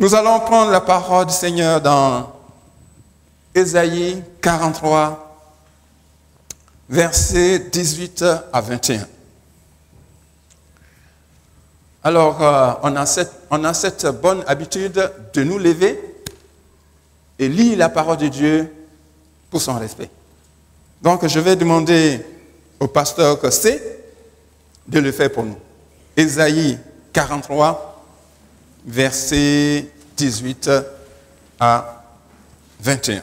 Nous allons prendre la parole du Seigneur dans Ésaïe 43, versets 18 à 21. Alors, on a cette bonne habitude de nous lever et lire la parole de Dieu pour son respect. Donc, je vais demander au pasteur Cossé de le faire pour nous. Ésaïe 43, versets 18 à 21.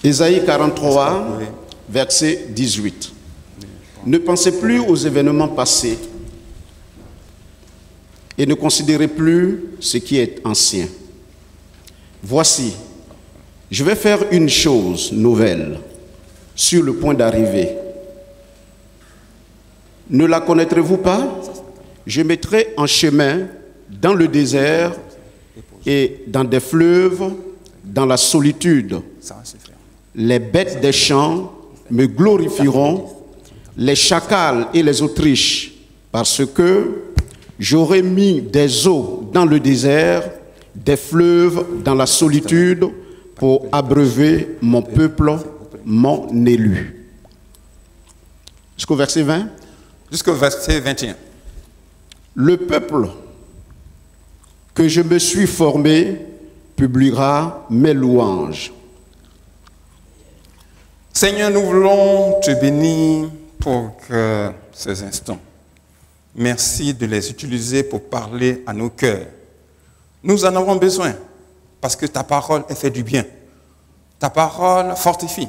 Ésaïe 43, verset 18. Ne pensez plus aux événements passés et ne considérez plus ce qui est ancien. Voici, je vais faire une chose nouvelle sur le point d'arriver. Ne la connaîtrez-vous pas? Je mettrai en chemin dans le désert et dans des fleuves, dans la solitude. Les bêtes des champs me glorifieront, les chacals et les autriches, parce que j'aurai mis des eaux dans le désert, des fleuves dans la solitude, pour abreuver mon peuple, mon élu. Jusqu'au verset 20. Jusqu'au verset 21. Le peuple que je me suis formé publiera mes louanges. Seigneur, nous voulons te bénir pour ces instants. Merci de les utiliser pour parler à nos cœurs. Nous en avons besoin parce que ta parole est fait du bien. Ta parole fortifie.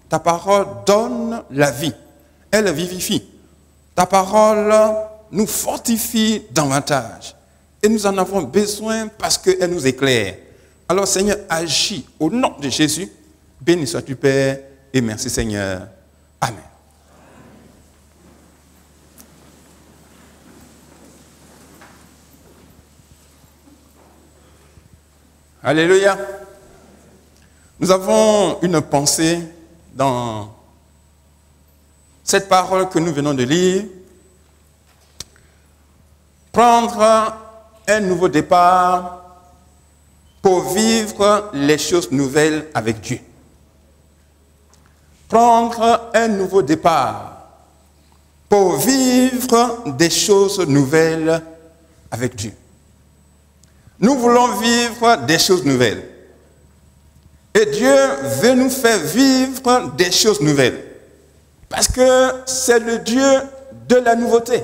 Ta parole donne la vie. Elle vivifie. Ta parole nous fortifie davantage. Et nous en avons besoin parce qu'elle nous éclaire. Alors Seigneur, agis au nom de Jésus. Béni sois-tu Père. Et merci Seigneur. Amen. Alléluia. Nous avons une pensée dans cette parole que nous venons de lire. Prendre un nouveau départ pour vivre les choses nouvelles avec Dieu. Prendre un nouveau départ pour vivre des choses nouvelles avec Dieu. Nous voulons vivre des choses nouvelles. Et Dieu veut nous faire vivre des choses nouvelles. Parce que c'est le Dieu de la nouveauté.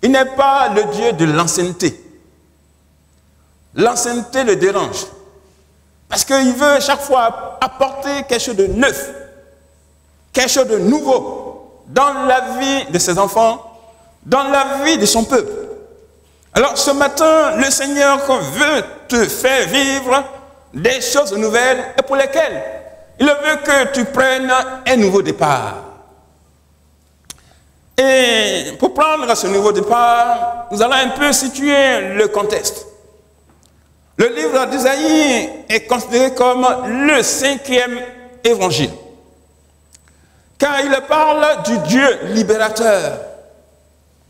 Il n'est pas le Dieu de l'ancienneté. L'ancienneté le dérange. Parce qu'il veut chaque fois apporter quelque chose de neuf. Quelque chose de nouveau dans la vie de ses enfants, dans la vie de son peuple. Alors ce matin, le Seigneur veut te faire vivre des choses nouvelles et pour lesquelles il veut que tu prennes un nouveau départ. Et pour prendre ce nouveau départ, nous allons un peu situer le contexte. Le livre d'Ésaïe est considéré comme le 5e évangile. Car il parle du Dieu libérateur,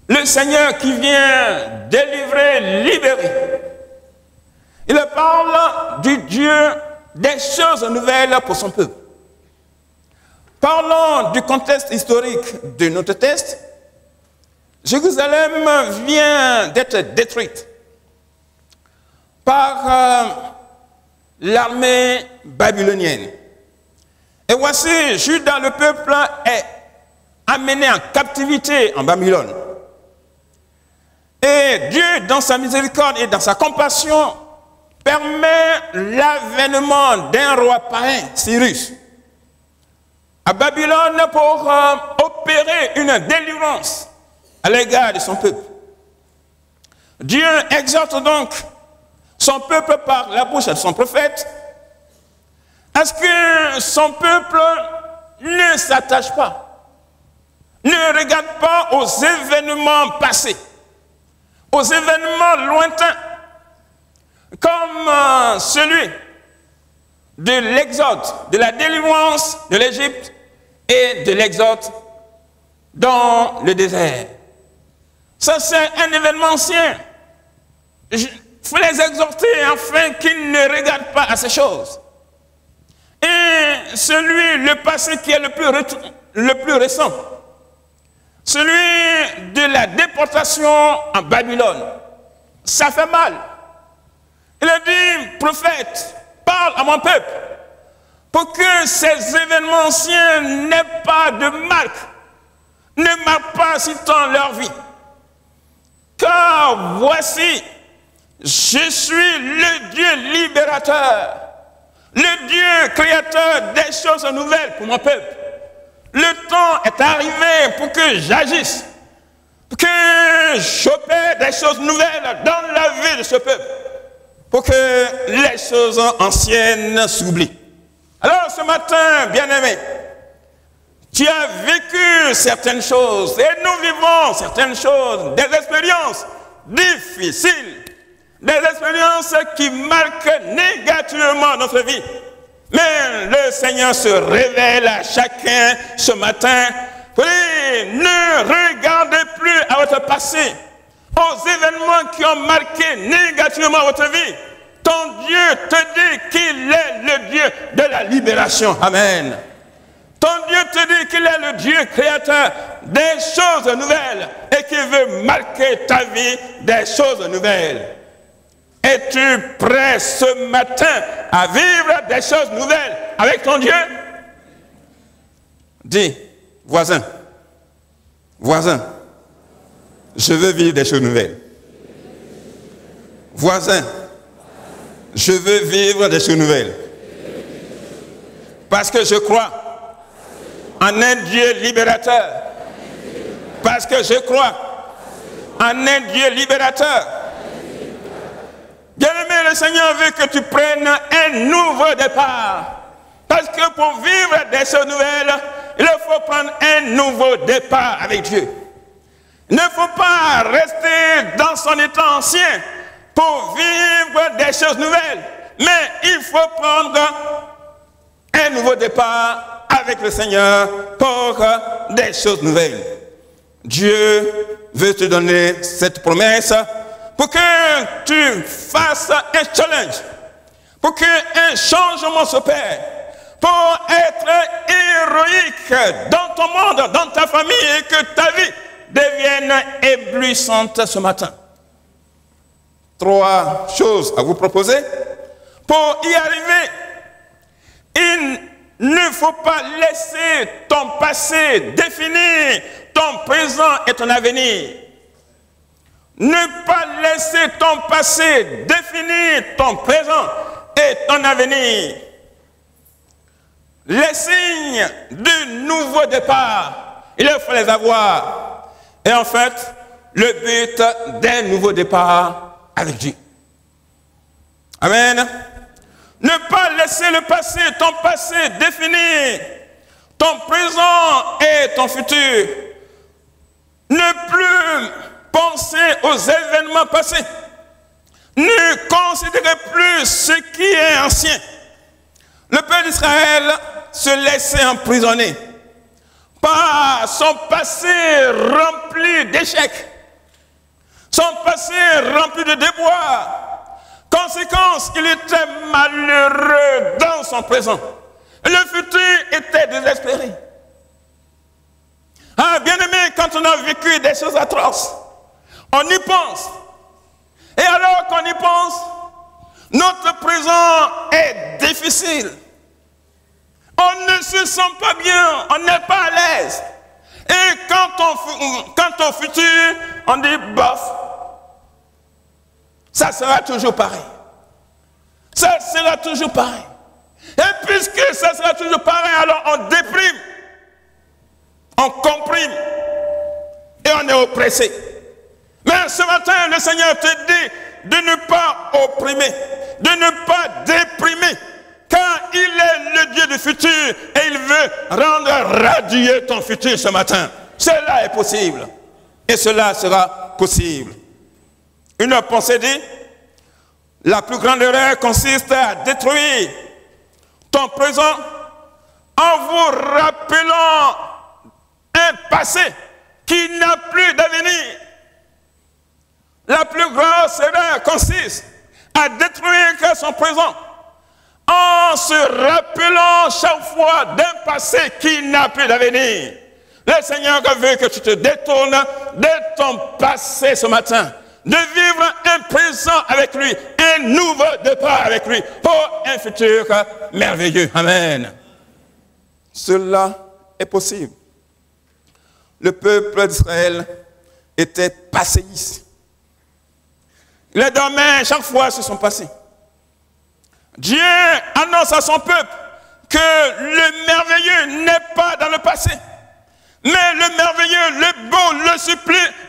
le Seigneur qui vient délivrer, libérer. Il parle du Dieu des choses nouvelles pour son peuple. Parlons du contexte historique de notre texte. Jérusalem vient d'être détruite par l'armée babylonienne. Et voici, Juda, le peuple, est amené en captivité en Babylone. Et Dieu, dans sa miséricorde et dans sa compassion, permet l'avènement d'un roi païen, Cyrus, à Babylone pour opérer une délivrance à l'égard de son peuple. Dieu exhorte donc son peuple par la bouche de son prophète à ce que son peuple ne s'attache pas, ne regarde pas aux événements passés, aux événements lointains, comme celui de l'exode, de la délivrance de l'Égypte et de l'exode dans le désert. Ça, c'est un événement ancien. Il faut les exhorter afin qu'ils ne regardent pas à ces choses. Et le passé qui est le plus récent, celui de la déportation en Babylone, ça fait mal. Il a dit, prophète, parle à mon peuple, pour que ces événements anciens n'aient pas de marque, ne marquent pas si tant leur vie. Car voici, je suis le Dieu libérateur, le Dieu créateur des choses nouvelles pour mon peuple. Le temps est arrivé pour que j'agisse, pour que j'opère des choses nouvelles dans la vie de ce peuple, pour que les choses anciennes s'oublient. Alors ce matin, bien-aimé, tu as vécu certaines choses et nous vivons certaines choses, des expériences difficiles, des expériences qui marquent négativement notre vie. Mais le Seigneur se révèle à chacun ce matin. Ne regardez plus à votre passé, aux événements qui ont marqué négativement votre vie. Ton Dieu te dit qu'il est le Dieu de la libération. Amen. Ton Dieu te dit qu'il est le Dieu créateur des choses nouvelles et qu'il veut marquer ta vie des choses nouvelles. Es-tu prêt ce matin à vivre des choses nouvelles avec ton Dieu? Dis, voisin, je veux vivre des choses nouvelles. Voisin, je veux vivre des choses nouvelles. Parce que je crois en un Dieu libérateur. Parce que je crois en un Dieu libérateur. Bien-aimé, le Seigneur veut que tu prennes un nouveau départ. Parce que pour vivre des choses nouvelles, il faut prendre un nouveau départ avec Dieu. Il ne faut pas rester dans son état ancien pour vivre des choses nouvelles. Mais il faut prendre un nouveau départ avec le Seigneur pour des choses nouvelles. Dieu veut te donner cette promesse pour que tu fasses un challenge, pour qu'un changement s'opère, pour être héroïque dans ton monde, dans ta famille, et que ta vie devienne éblouissante ce matin. 3 choses à vous proposer. Pour y arriver, il ne faut pas laisser ton passé définir ton présent et ton avenir. Ne pas laisser ton passé définir ton présent et ton avenir. Les signes du nouveau départ, il faut les avoir. Et en fait, le but d'un nouveau départ avec Dieu. Amen. Ne pas laisser le passé, ton passé définir ton présent et ton futur. Ne plus penser aux événements passés. Ne considérez plus ce qui est ancien. Le peuple d'Israël se laissait emprisonner par son passé rempli d'échecs, son passé rempli de déboires. Conséquence, il était malheureux dans son présent. Le futur était désespéré. Ah, bien-aimé, quand on a vécu des choses atroces, on y pense. Et alors qu'on y pense, notre présent est difficile. On ne se sent pas bien, on n'est pas à l'aise. Et quant au futur, on dit bof, ça sera toujours pareil. Ça sera toujours pareil. Et puisque ça sera toujours pareil, alors on déprime, on comprime et on est oppressé. Mais ce matin, le Seigneur te dit de ne pas opprimer, de ne pas déprimer, car il est le Dieu du futur et il veut rendre radieux ton futur ce matin. Cela est possible et cela sera possible. Une pensée dit, la plus grande erreur consiste à détruire ton présent en vous rappelant un passé qui n'a plus d'avenir. La plus grosse erreur consiste à détruire son présent en se rappelant chaque fois d'un passé qui n'a plus d'avenir. Le Seigneur veut que tu te détournes de ton passé ce matin, de vivre un présent avec lui, un nouveau départ avec lui, pour un futur merveilleux. Amen. Cela est possible. Le peuple d'Israël était passéiste. Il dormait chaque fois sur son passé. Dieu annonce à son peuple que le merveilleux n'est pas dans le passé, mais le merveilleux, le beau,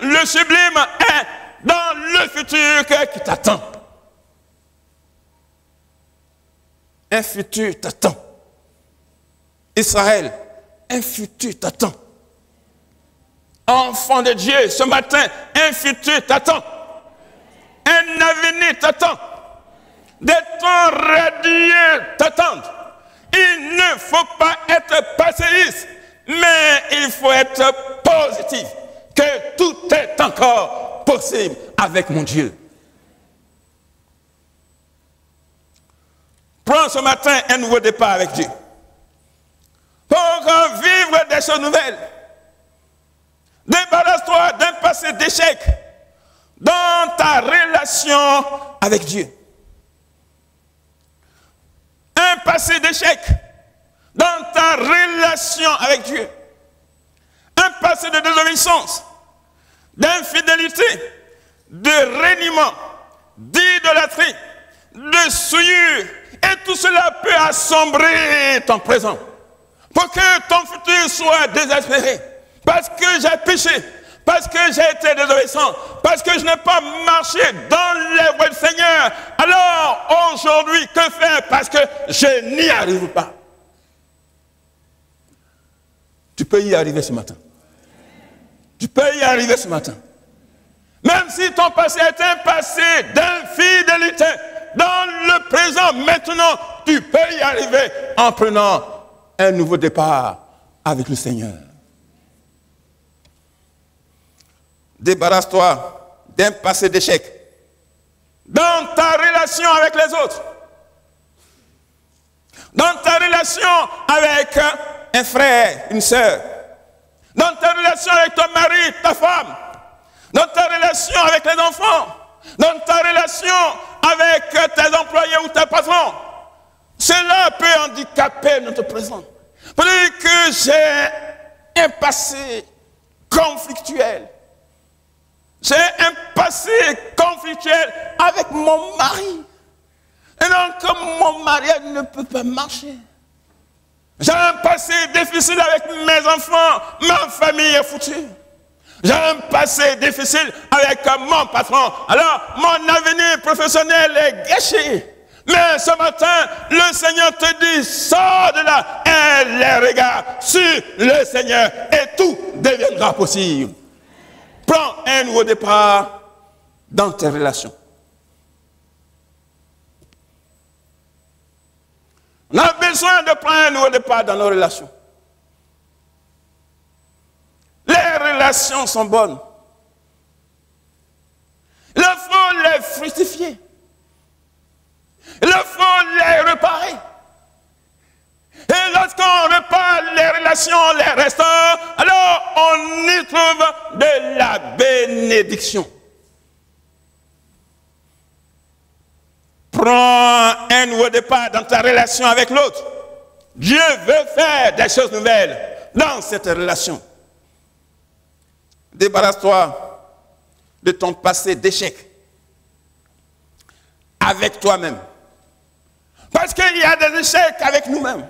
le sublime est dans le futur qui t'attend. Un futur t'attend. Israël, un futur t'attend. Enfant de Dieu, ce matin, un futur t'attend. Un avenir t'attend. Des temps radieux t'attendent. Il ne faut pas être passéiste, mais il faut être positif, que tout est encore possible avec mon Dieu. Prends ce matin un nouveau départ avec Dieu. Pour vivre des choses nouvelles. Débarrasse-toi d'un passé d'échec dans ta relation avec Dieu. Un passé d'échec dans ta relation avec Dieu. Un passé de désobéissance, d'infidélité, de reniement, d'idolâtrie, de souillure. Et tout cela peut assombrer ton présent. Pour que ton futur soit désespéré. Parce que j'ai péché. Parce que j'ai été désobéissant, parce que je n'ai pas marché dans les voies du Seigneur. Alors, aujourd'hui, que faire? Parce que je n'y arrive pas. Tu peux y arriver ce matin. Tu peux y arriver ce matin. Même si ton passé est un passé d'infidélité, dans le présent, maintenant, tu peux y arriver en prenant un nouveau départ avec le Seigneur. Débarrasse-toi d'un passé d'échec dans ta relation avec les autres, dans ta relation avec un frère, une sœur, dans ta relation avec ton mari, ta femme, dans ta relation avec les enfants, dans ta relation avec tes employés ou tes patrons. Cela peut handicaper notre présent. Peut-être que j'ai un passé conflictuel. J'ai un passé conflictuel avec mon mari. Et donc, mon mariage ne peut pas marcher. J'ai un passé difficile avec mes enfants. Ma famille est foutue. J'ai un passé difficile avec mon patron. Alors, mon avenir professionnel est gâché. Mais ce matin, le Seigneur te dit, sors de là et les regards sur le Seigneur et tout deviendra possible. Prends un nouveau départ dans tes relations. On a besoin de prendre un nouveau départ dans nos relations. Les relations sont bonnes. Il faut les fructifier. Il faut les réparer. Et lorsqu'on répare les relations, les restaure, alors on y trouve de la bénédiction. Prends un nouveau départ dans ta relation avec l'autre. Dieu veut faire des choses nouvelles dans cette relation. Débarrasse-toi de ton passé d'échec avec toi-même. Parce qu'il y a des échecs avec nous-mêmes.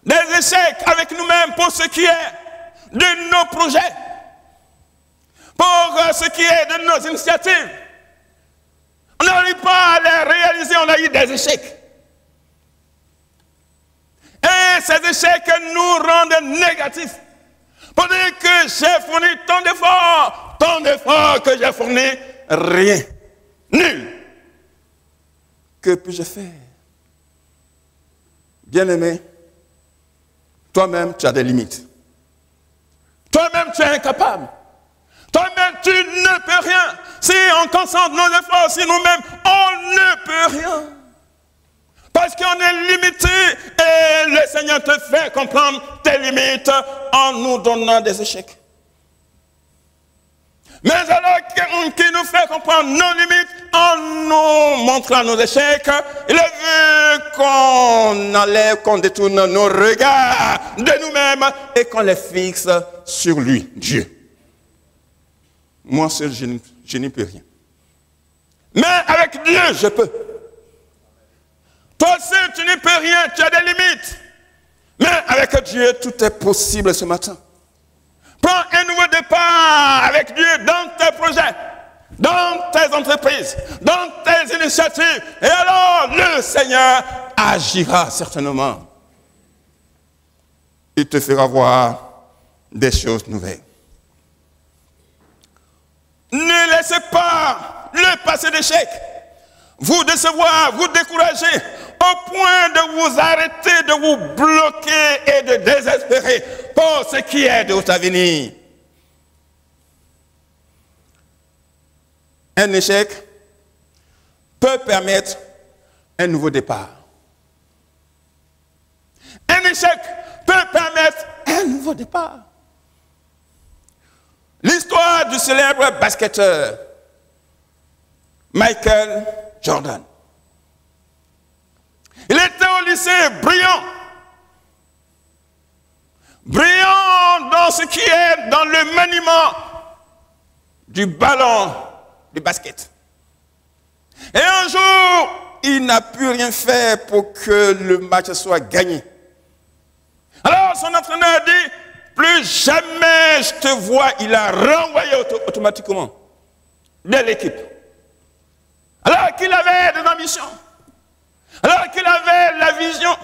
Des échecs avec nous-mêmes pour ce qui est de nos projets, pour ce qui est de nos initiatives. On n'arrive pas à les réaliser, on a eu des échecs. Et ces échecs nous rendent négatifs. Pour dire que j'ai fourni tant d'efforts que j'ai fourni, rien, nul. Que puis-je faire? Bien-aimé, toi-même, tu as des limites. Toi-même, tu es incapable. Toi-même, tu ne peux rien. Si on concentre nos efforts, si nous-mêmes, on ne peut rien. Parce qu'on est limité et le Seigneur te fait comprendre tes limites en nous donnant des échecs. Mais alors qu'il nous fait comprendre nos limites en nous montrant nos échecs, il veut qu'on enlève, qu'on détourne nos regards de nous-mêmes et qu'on les fixe sur lui, Dieu. Moi seul, je n'y peux rien. Mais avec Dieu, je peux. Toi seul, tu n'y peux rien, tu as des limites. Mais avec Dieu, tout est possible ce matin. Prends un nouveau départ avec Dieu dans tes projets, dans tes entreprises, dans tes initiatives. Et alors, le Seigneur agira certainement. Il te fera voir des choses nouvelles. Ne laissez pas le passé d'échec vous décevoir, vous décourager, au point de vous arrêter, de vous bloquer et de désespérer pour ce qui est de votre avenir. Un échec peut permettre un nouveau départ. Un échec peut permettre un nouveau départ. L'histoire du célèbre basketteur Michael Jordan. Il était au lycée brillant. Brillant dans ce qui est dans le maniement du ballon du basket. Et un jour, il n'a pu rien faire pour que le match soit gagné. Alors son entraîneur dit, plus jamais je te vois, il a renvoyé automatiquement de l'équipe. Alors qu'il avait des ambitions, alors qu'il avait la vision,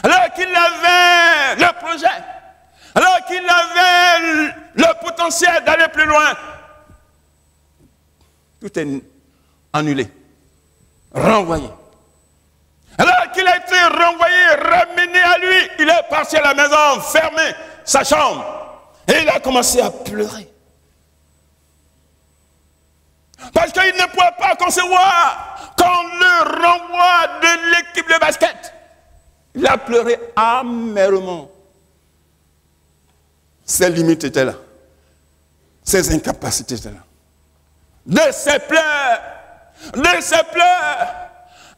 alors qu'il avait le projet, alors qu'il avait le potentiel d'aller plus loin, tout est annulé, renvoyé. Alors qu'il a été renvoyé, ramené à lui, il est parti à la maison, fermé sa chambre, et il a commencé à pleurer. Parce qu'il ne pouvait pas concevoir qu'on le renvoie de l'équipe de basket. Il a pleuré amèrement. Ses limites étaient là. Ses incapacités étaient là. De ses pleurs,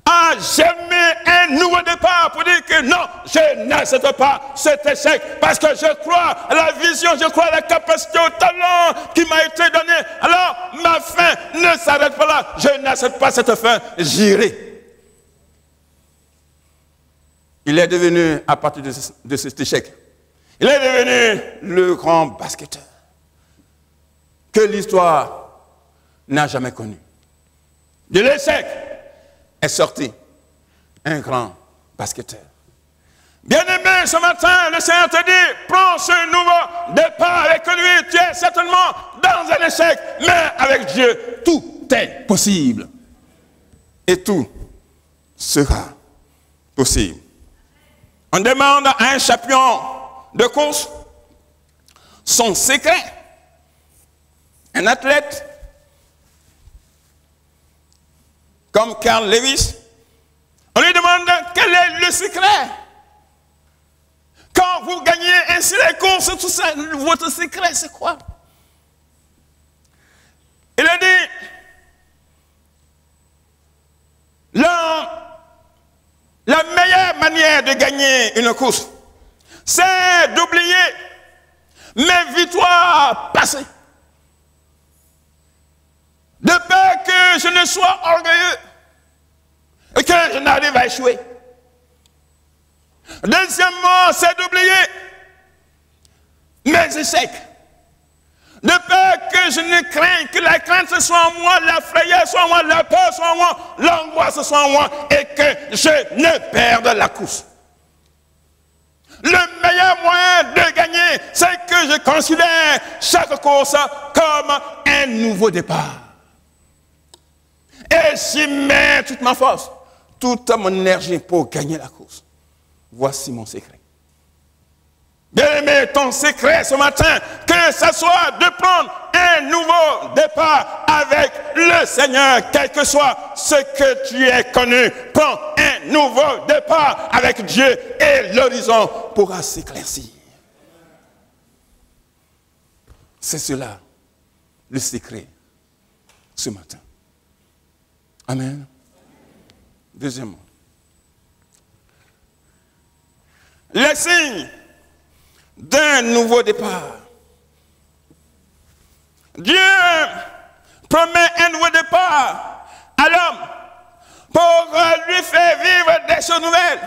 a germé un nouveau départ pour dire que non, je n'accepte pas cet échec parce que je crois à la vision, je crois à la capacité, au talent qui m'a été donné. Alors, ma fin ne s'arrête pas là. Je n'accepte pas cette fin, j'irai. Il est devenu, à partir de cet échec, il est devenu le grand basketteur que l'histoire n'a jamais connu. De l'échec est sorti un grand basketteur. Bien-aimé, ce matin, le Seigneur te dit, prends ce nouveau départ avec lui. Tu es certainement dans un échec, mais avec Dieu, tout est possible. Et tout sera possible. On demande à un champion de course son secret. Un athlète comme Carl Lewis, on lui demande quel est le secret. Quand vous gagnez ainsi les courses, tout ça, votre secret, c'est quoi? Il a dit, la meilleure manière de gagner une course, c'est d'oublier mes victoires passées. De peur que je ne sois orgueilleux et que je n'arrive à échouer. Deuxièmement, c'est d'oublier mes échecs. De peur que je ne craigne que la crainte soit en moi, la frayeur soit en moi, la peur soit en moi, l'angoisse soit en moi et que je ne perde la course. Le meilleur moyen de gagner, c'est que je considère chaque course comme un nouveau départ. Et j'y mets toute ma force, toute mon énergie pour gagner la course. Voici mon secret. Bien-aimé, ton secret ce matin, que ce soit de prendre un nouveau départ avec le Seigneur, quel que soit ce que tu aies connu, prends un nouveau départ avec Dieu et l'horizon pourra s'éclaircir. C'est cela, le secret, ce matin. Amen. Deuxièmement, les signes d'un nouveau départ. Dieu promet un nouveau départ à l'homme pour lui faire vivre des choses nouvelles,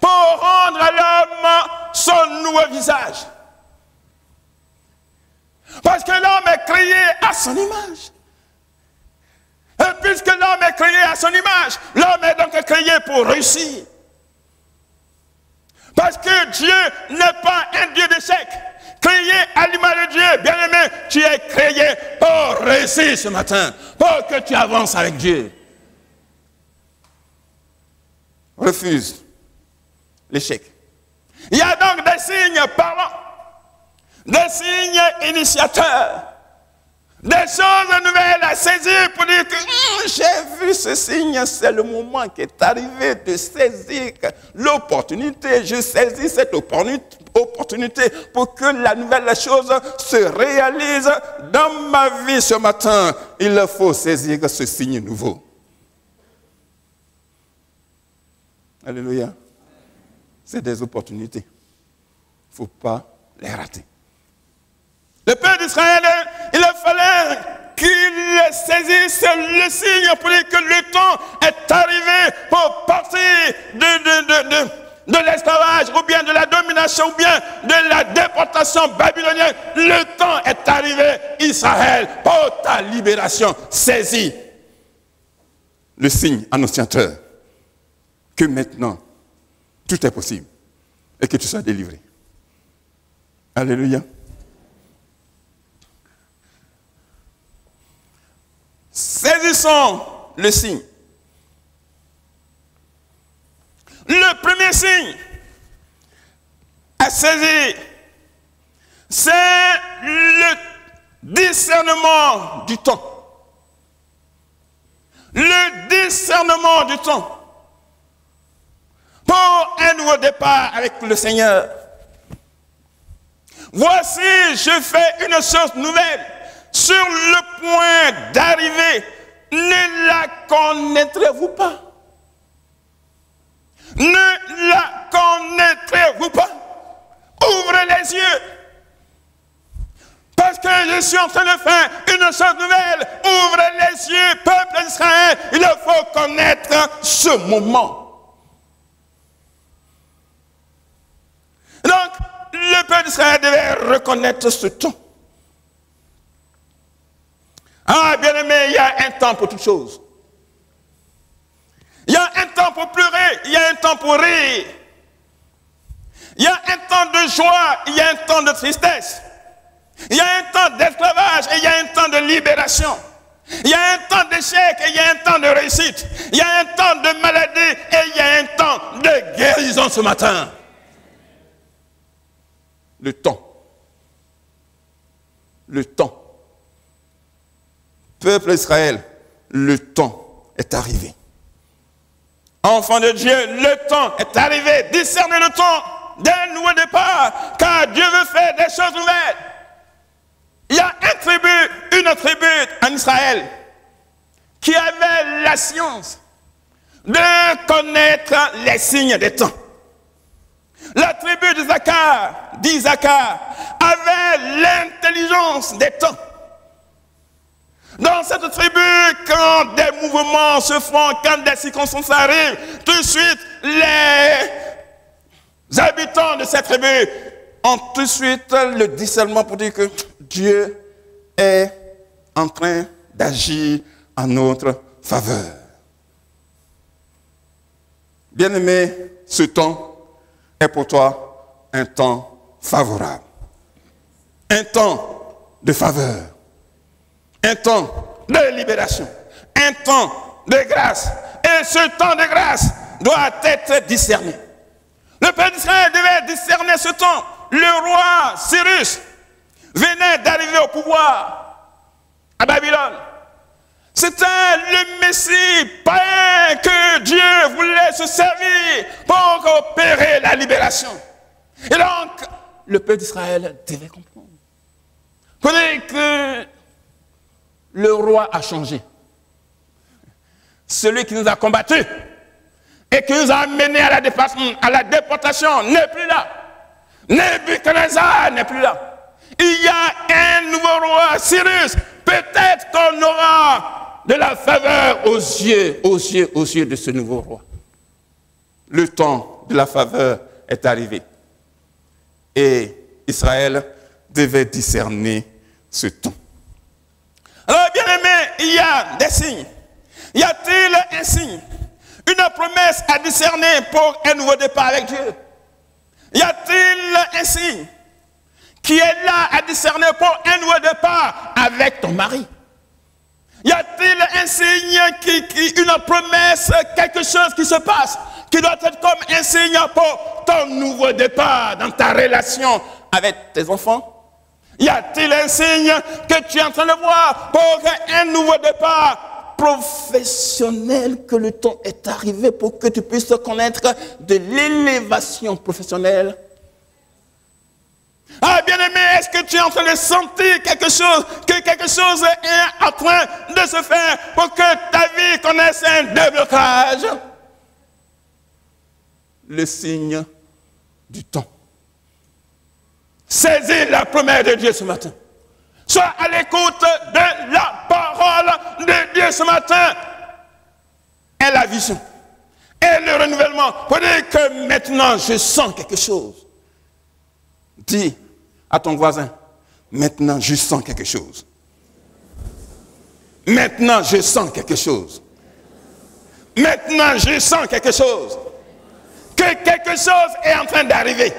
pour rendre à l'homme son nouveau visage. Parce que l'homme est créé à son image. Et puisque l'homme est créé à son image, l'homme est donc créé pour réussir. Parce que Dieu n'est pas un Dieu d'échec. Créé à l'image de Dieu, bien-aimé, tu es créé pour réussir ce matin, pour que tu avances avec Dieu. Refuse l'échec. Il y a donc des signes parlants, des signes initiateurs, des choses nouvelles à saisir pour dire que j'ai vu ce signe, c'est le moment qui est arrivé de saisir l'opportunité. Je saisis cette opportunité pour que la nouvelle chose se réalise dans ma vie ce matin. Il faut saisir ce signe nouveau. Alléluia. C'est des opportunités. Il ne faut pas les rater. Le peuple d'Israël, il fallait qu'il saisisse le signe pour dire que le temps est arrivé pour partir de l'esclavage, ou bien de la domination, ou bien de la déportation babylonienne. Le temps est arrivé, Israël, pour ta libération. Saisis le signe annonciateur que maintenant, tout est possible et que tu sois délivré. Alléluia. Saisissons le signe. Le premier signe à saisir, c'est le discernement du temps. Le discernement du temps. Pour un nouveau départ avec le Seigneur. Voici, je fais une chose nouvelle. Sur le point d'arriver, ne la connaîtrez-vous pas? Ne la connaîtrez-vous pas? Ouvrez les yeux. Parce que je suis en train de faire une chose nouvelle. Ouvrez les yeux, peuple d'Israël. Il faut connaître ce moment. Donc, le peuple d'Israël devait reconnaître ce temps. Ah, bien-aimé, il y a un temps pour toutes choses. Il y a un temps pour pleurer, il y a un temps pour rire. Il y a un temps de joie, il y a un temps de tristesse. Il y a un temps d'esclavage et il y a un temps de libération. Il y a un temps d'échec et il y a un temps de réussite. Il y a un temps de maladie et il y a un temps de guérison ce matin. Le temps. Le temps. Peuple d'Israël, le temps est arrivé. Enfants de Dieu, le temps est arrivé. Discernez le temps d'un nouveau départ, car Dieu veut faire des choses nouvelles. Il y a une tribu en Israël qui avait la science de connaître les signes des temps. La tribu d'Isaac avait l'intelligence des temps. Dans cette tribu, quand des mouvements se font, quand des circonstances arrivent, tout de suite, les habitants de cette tribu ont tout de suite le discernement pour dire que Dieu est en train d'agir en notre faveur. Bien-aimé, ce temps est pour toi un temps favorable. Un temps de faveur. Un temps de libération. Un temps de grâce. Et ce temps de grâce doit être discerné. Le peuple d'Israël devait discerner ce temps le roi Cyrus venait d'arriver au pouvoir à Babylone, c'était le Messie païen que Dieu voulait se servir pour opérer la libération. Et donc, le peuple d'Israël devait comprendre. Prenez que le roi a changé. Celui qui nous a combattus et qui nous a amenés à la déportation n'est plus là. Nebuchadnezzar n'est plus là. Il y a un nouveau roi, Cyrus. Peut-être qu'on aura de la faveur aux yeux de ce nouveau roi. Le temps de la faveur est arrivé. Et Israël devait discerner ce temps. Alors, bien aimé, il y a des signes. Y a-t-il un signe, une promesse à discerner pour un nouveau départ avec Dieu? Y a-t-il un signe qui est là à discerner pour un nouveau départ avec ton mari? Y a-t-il un signe, une promesse, quelque chose qui se passe, qui doit être comme un signe pour ton nouveau départ dans ta relation avec tes enfants? Y a-t-il un signe que tu es en train de voir pour un nouveau départ professionnel, que le temps est arrivé pour que tu puisses connaître de l'élévation professionnelle? Ah, bien-aimé, est-ce que tu es en train de sentir quelque chose, que quelque chose est en train de se faire pour que ta vie connaisse un déblocage? Le signe du temps. Saisis la promesse de Dieu ce matin. Sois à l'écoute de la parole de Dieu ce matin. Et la vision. Et le renouvellement. Pour dire que maintenant je sens quelque chose. Dis à ton voisin, maintenant je sens quelque chose. Maintenant je sens quelque chose. Maintenant je sens quelque chose. Que quelque chose est en train d'arriver.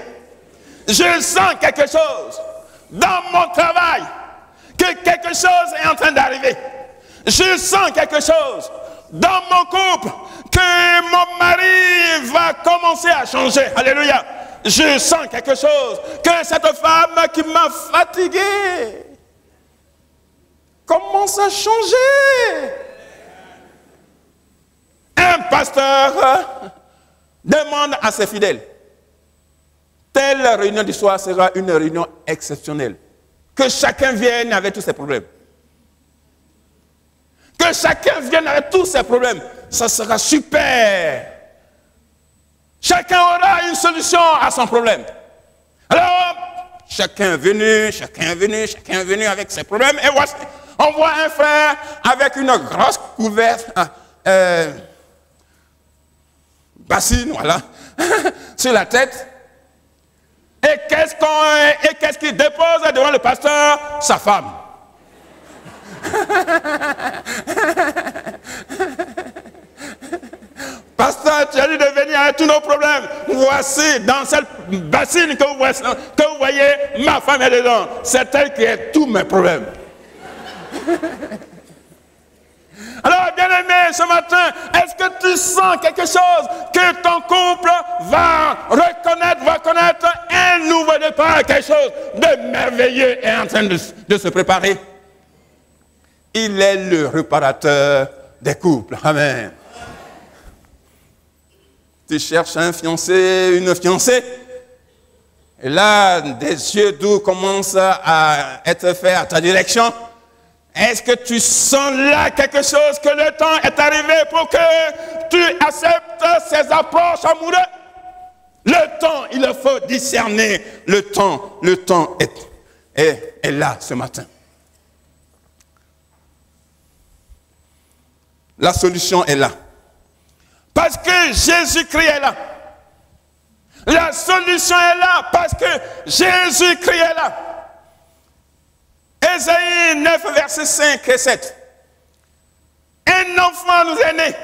Je sens quelque chose dans mon travail. Que quelque chose est en train d'arriver. Je sens quelque chose dans mon couple. Que mon mari va commencer à changer. Alléluia. Je sens quelque chose. Que cette femme qui m'a fatigué commence à changer. Un pasteur demande à ses fidèles: telle réunion du soir sera une réunion exceptionnelle. Que chacun vienne avec tous ses problèmes. Que chacun vienne avec tous ses problèmes. Ça sera super. Chacun aura une solution à son problème. Alors, chacun est venu avec ses problèmes. Et voici, on voit un frère avec une grosse couverte, bassine, voilà, sur la tête. Et qu'est-ce qu'il dépose devant le pasteur? Sa femme. Pasteur, tu as dit de venir avec tous nos problèmes. Voici, dans cette bassine que vous voyez, ma femme est dedans. C'est elle qui a tous mes problèmes. Alors, bien-aimé, ce matin, est-ce que tu sens quelque chose que ton couple va connaître un nouveau départ, quelque chose de merveilleux est en train de se préparer? Il est le réparateur des couples. Amen. Tu cherches un fiancé, une fiancée, et là, des yeux doux commencent à être faits à ta direction. Est-ce que tu sens là quelque chose, que le temps est arrivé pour que tu acceptes ces approches amoureuses? Le temps, il faut discerner le temps. Le temps est là ce matin. La solution est là. Parce que Jésus-Christ est là. La solution est là parce que Jésus-Christ est là. Ésaïe 9, versets 5 et 7. Un enfant nous est né,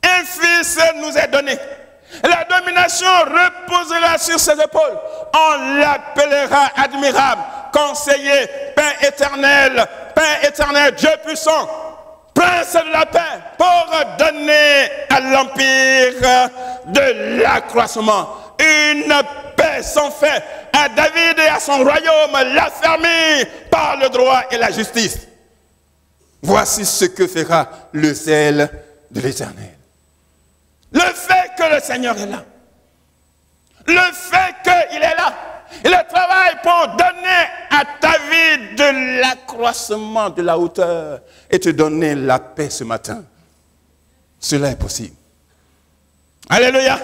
un fils nous est donné. La domination reposera sur ses épaules. On l'appellera admirable, conseiller, Père éternel, Dieu puissant, prince de la paix, pour donner à l'empire de l'accroissement une paix promesses sont faites à David et à son royaume, l'affermir par le droit et la justice. Voici ce que fera le zèle de l'Éternel. Le fait que le Seigneur est là, le fait qu'il est là, il travaille pour donner à ta vie de l'accroissement, de la hauteur et te donner la paix ce matin. Cela est possible. Alléluia.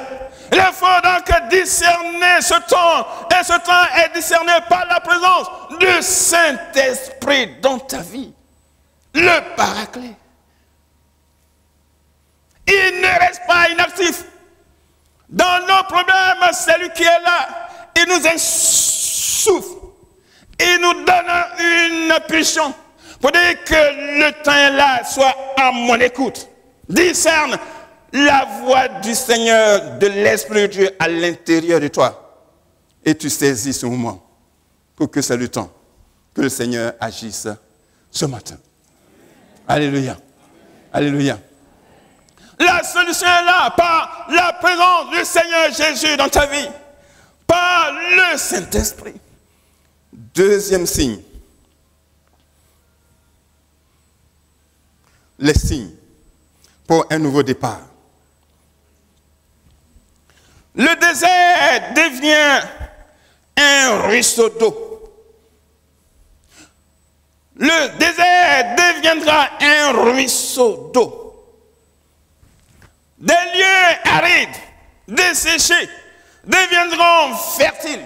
Il faut donc discerner ce temps. Et ce temps est discerné par la présence du Saint-Esprit dans ta vie. Le Paraclet. Il ne reste pas inactif. Dans nos problèmes, c'est lui qui est là. Il nous insuffle. Il nous donne une pulsion pour dire que le temps est là, soit à mon écoute. Discerne la voix du Seigneur, de l'Esprit de Dieu à l'intérieur de toi. Et tu saisis ce moment pour que c'est le temps que le Seigneur agisse ce matin. Alléluia. Alléluia. La solution est là, par la présence du Seigneur Jésus dans ta vie, par le Saint-Esprit. Deuxième signe. Les signes pour un nouveau départ. Le désert devient un ruisseau d'eau. Le désert deviendra un ruisseau d'eau. Des lieux arides, desséchés, deviendront fertiles.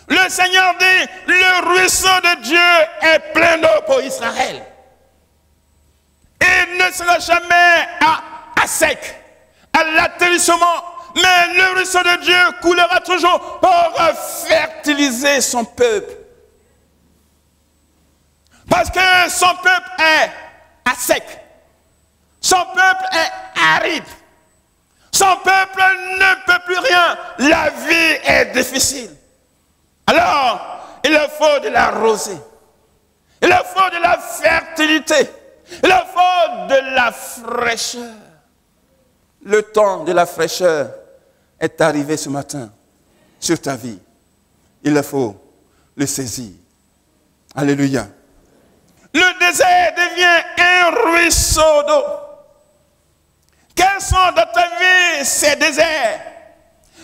Le Seigneur dit, le ruisseau de Dieu est plein d'eau pour Israël. Il ne sera jamais à sec, à l'atterrissement, mais le ruisseau de Dieu coulera toujours pour fertiliser son peuple. Parce que son peuple est à sec. Son peuple est aride. Son peuple ne peut plus rien. La vie est difficile. Alors, il faut de la rosée. Il faut de la fertilité. Il faut de la fraîcheur. Le temps de la fraîcheur est arrivé ce matin sur ta vie. Il faut le saisir. Alléluia. Le désert devient un ruisseau d'eau. Quels sont dans ta vie ces déserts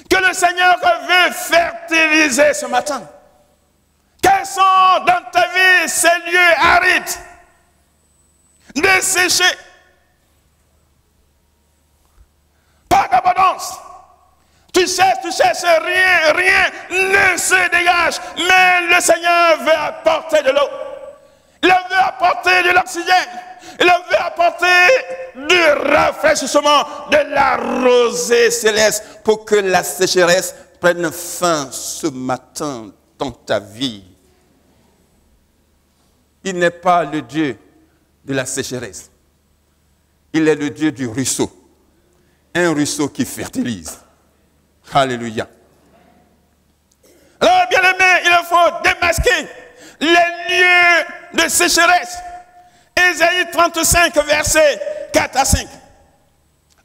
que le Seigneur veut fertiliser ce matin? Quels sont dans ta vie ces lieux arides, desséchés, pas d'abondance? Tu cherches, rien ne se dégage, mais le Seigneur veut apporter de l'eau. Il veut apporter de l'oxygène. Il veut apporter du rafraîchissement, de la rosée céleste pour que la sécheresse prenne fin ce matin dans ta vie. Il n'est pas le Dieu de la sécheresse. Il est le Dieu du ruisseau. Un ruisseau qui fertilise. Alléluia. Alors, bien aimé, il faut démasquer les lieux de sécheresse. Ésaïe 35, versets 4 à 5.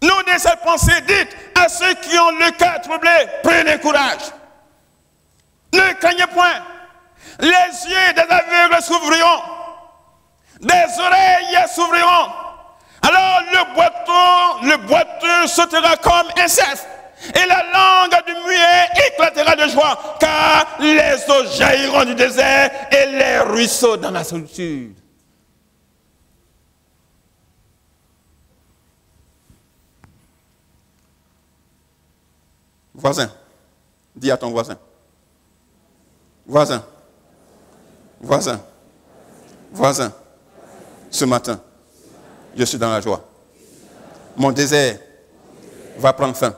Nous, de cette pensée, dites à ceux qui ont le cœur troublé, prenez courage. Ne craignez point. Les yeux des aveugles s'ouvriront. Des oreilles s'ouvriront. Alors le boiteux sautera comme un cerf. Et la langue du muet éclatera de joie, car les eaux jailliront du désert et les ruisseaux dans la solitude. Voisin, dis à ton voisin. Voisin, voisin, voisin, ce matin, je suis dans la joie. Mon désert va prendre fin.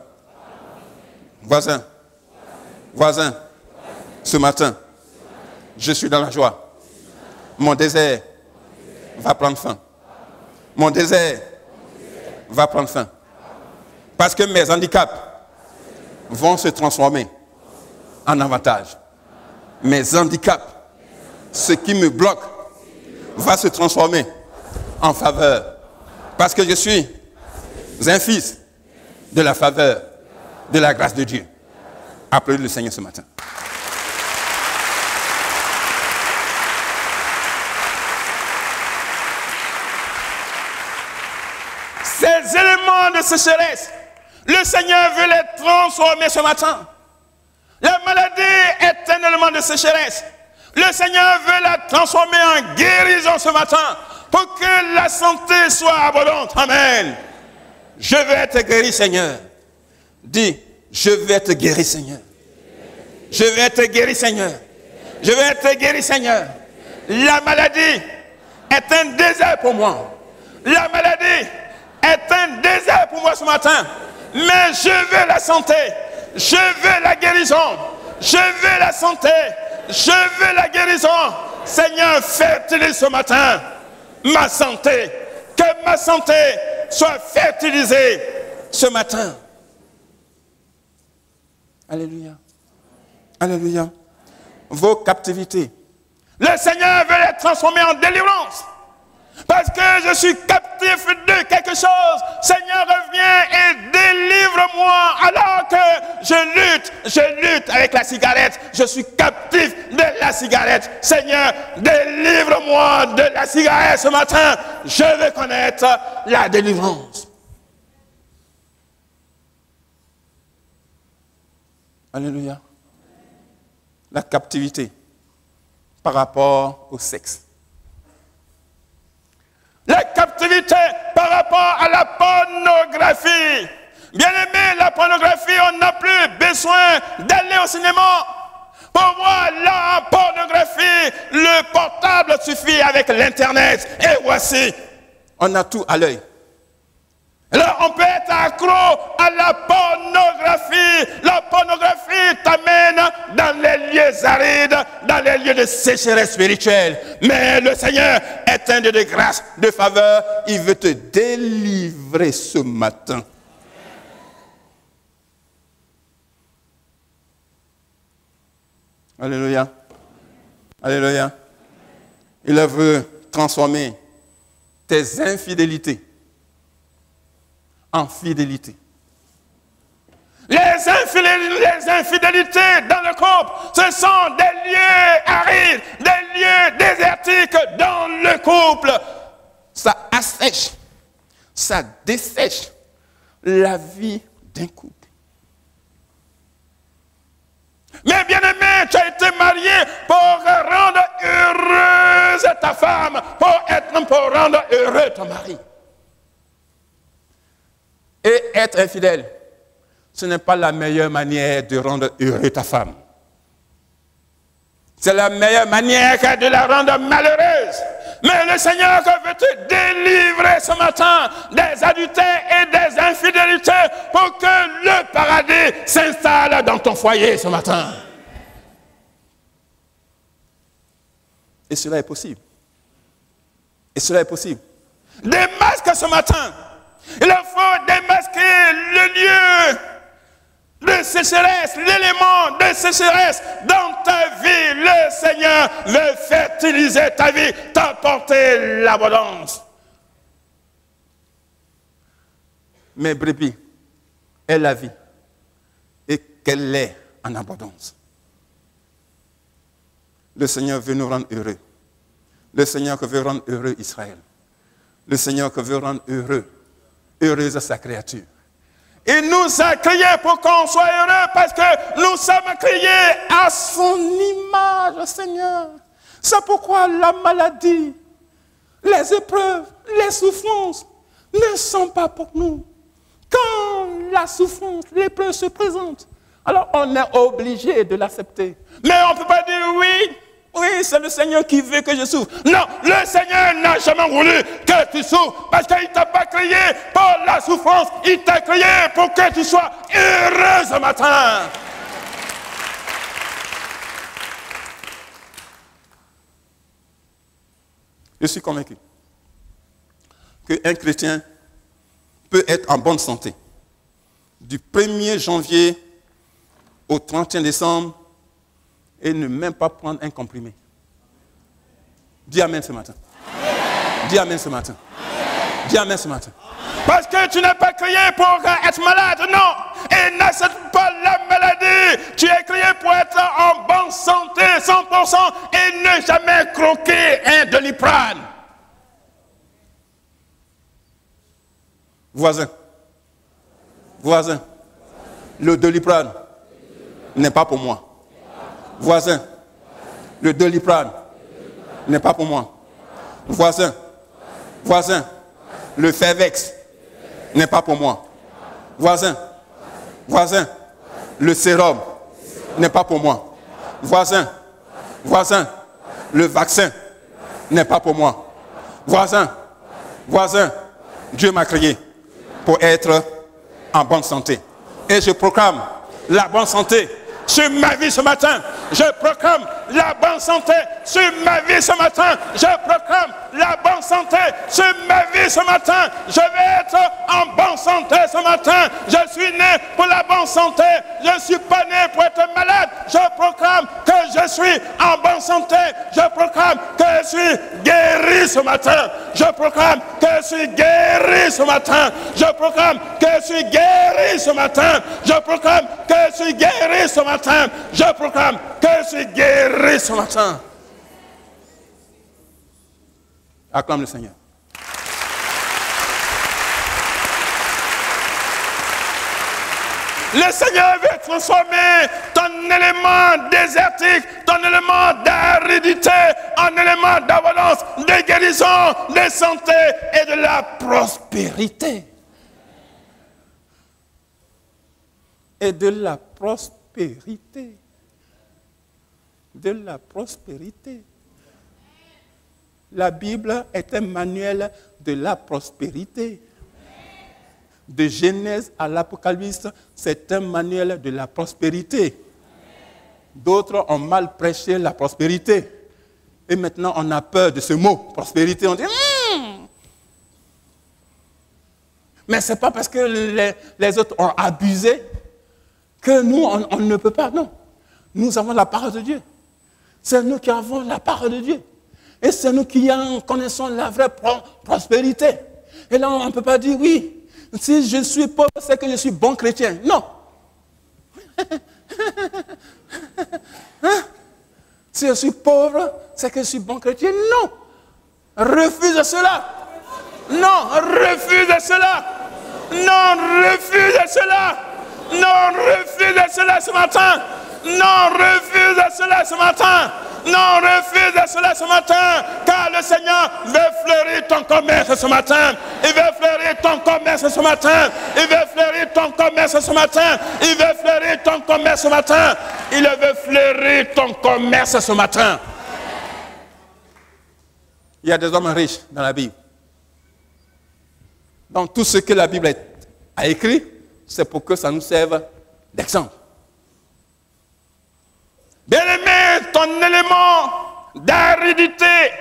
Voisin, voisin, ce matin, je suis dans la joie. Mon désert va prendre fin. Mon désert va prendre fin. Parce que mes handicaps vont se transformer en avantage. Mes handicaps, ce qui me bloque, va se transformer en faveur. Parce que je suis un fils de la faveur, de la grâce de Dieu. Applaudissez le Seigneur ce matin. Ces éléments de sécheresse, le Seigneur veut les transformer ce matin. La maladie est un élément de sécheresse. Le Seigneur veut la transformer en guérison ce matin pour que la santé soit abondante. Amen. Je veux être guéri, Seigneur. Dis, je veux être guéri, Seigneur. Je veux être guéri, Seigneur. Je veux être guéri, Seigneur. La maladie est un désert pour moi. La maladie est un désert pour moi ce matin. Mais je veux la santé. Je veux la guérison. Je veux la santé. Je veux la guérison. Seigneur, fertilise ce matin ma santé. Que ma santé soit fertilisée ce matin. Alléluia. Alléluia. Vos captivités. Le Seigneur veut les transformer en délivrance. Parce que je suis captif de quelque chose. Seigneur, reviens et délivre-moi. Alors que je lutte avec la cigarette. Je suis captif de la cigarette. Seigneur, délivre-moi de la cigarette ce matin. Je veux connaître la délivrance. Alléluia. La captivité par rapport au sexe. La captivité par rapport à la pornographie. Bien aimé, la pornographie, on n'a plus besoin d'aller au cinéma pour voir la pornographie. Le portable suffit avec l'Internet. Et voici, on a tout à l'œil. Alors, on peut être accro à la pornographie. La pornographie t'amène dans les lieux arides, dans les lieux de sécheresse spirituelle. Mais le Seigneur est un Dieu de grâce, de faveur. Il veut te délivrer ce matin. Alléluia. Alléluia. Il veut transformer tes infidélités en fidélité. Les infidélités dans le couple, ce sont des lieux arides, des lieux désertiques dans le couple. Ça assèche, ça dessèche la vie d'un couple. Mais bien aimé, tu as été marié pour rendre heureuse ta femme, pour rendre heureux ton mari. Et être infidèle, ce n'est pas la meilleure manière de rendre heureux ta femme. C'est la meilleure manière de la rendre malheureuse. Mais le Seigneur veut te délivrer ce matin des adultères et des infidélités pour que le paradis s'installe dans ton foyer ce matin. Et cela est possible. Et cela est possible. Démasque ce matin. Il faut démasquer le lieu de sécheresse, l'élément de sécheresse dans ta vie. Le Seigneur veut fertiliser ta vie, t'apporter l'abondance. Mais brebis est la vie et qu'elle est en abondance. Le Seigneur veut nous rendre heureux. Le Seigneur veut rendre heureux Israël. Le Seigneur veut rendre heureuse sa créature. Il nous a créés pour qu'on soit heureux parce que nous sommes créés à son image, Seigneur. C'est pourquoi la maladie, les épreuves, les souffrances ne sont pas pour nous. Quand la souffrance, l'épreuve se présente, alors on est obligé de l'accepter. Mais on ne peut pas dire oui, c'est le Seigneur qui veut que je souffre. Non, le Seigneur n'a jamais voulu que tu souffres parce qu'il ne t'a pas créé pour la souffrance. Il t'a créé pour que tu sois heureux ce matin. Je suis convaincu qu'un chrétien peut être en bonne santé du 1er janvier au 31 décembre et ne même pas prendre un comprimé. Dis amen ce matin. Amen. Dis amen ce matin. Amen. Dis amen ce matin. Parce que tu n'es pas créé pour être malade, non. Et n'accepte pas la maladie. Tu en bonne santé 100% et ne jamais croquer un Doliprane. Voisin, le Doliprane n'est pas pour moi. Voisin, le Doliprane n'est pas pour moi. Voisin, le Fervex n'est pas pour moi. Voisin, le sérum n'est pas pour moi. Voisin, le vaccin n'est pas pour moi. Voisin, Dieu m'a créé pour être en bonne santé. Et je proclame la bonne santé sur ma vie ce matin. Je proclame la bonne santé sur ma vie ce matin. Je proclame la bonne santé sur ma vie ce matin. Je vais être en bonne santé ce matin. Je suis né pour la bonne santé. Je ne suis pas né pour être malade. Je proclame que je suis en bonne santé. Je proclame que je suis guéri ce matin. Je proclame que je suis guéri ce matin. Je proclame que je suis guéri ce matin. Je proclame que je suis guéri ce matin. Je proclame que je suis guéri ce matin. Acclame le Seigneur. Le Seigneur veut transformer ton élément désertique, ton élément d'aridité en élément d'abondance, de guérison, de santé et de la prospérité. Et de la prospérité. De la prospérité. La Bible est un manuel de la prospérité. De Genèse à l'Apocalypse, c'est un manuel de la prospérité. D'autres ont mal prêché la prospérité. Et maintenant, on a peur de ce mot, prospérité. On dit, mais ce n'est pas parce que les autres ont abusé que nous, on ne peut pas. Non. Nous avons la parole de Dieu. C'est nous qui avons la parole de Dieu. Et c'est nous qui en connaissons la vraie prospérité. Et là, on ne peut pas dire, oui, si je suis pauvre, c'est que je suis bon chrétien. Non. Si je suis pauvre, c'est que je suis bon chrétien. Non. Refuse cela. Non, refuse cela. Non, refuse cela. Non, refuse cela ce matin. Non, refuse cela ce matin. Non, refuse cela ce matin, car le Seigneur veut fleurir ton commerce ce matin. Il veut fleurir ton commerce ce matin. Il veut fleurir ton commerce ce matin. Il veut fleurir ton commerce ce matin. Il veut fleurir ton commerce ce matin. Il y a des hommes riches dans la Bible. Donc tout ce que la Bible a écrit, c'est pour que ça nous serve d'exemple. Bien-aimé, ton élément d'aridité,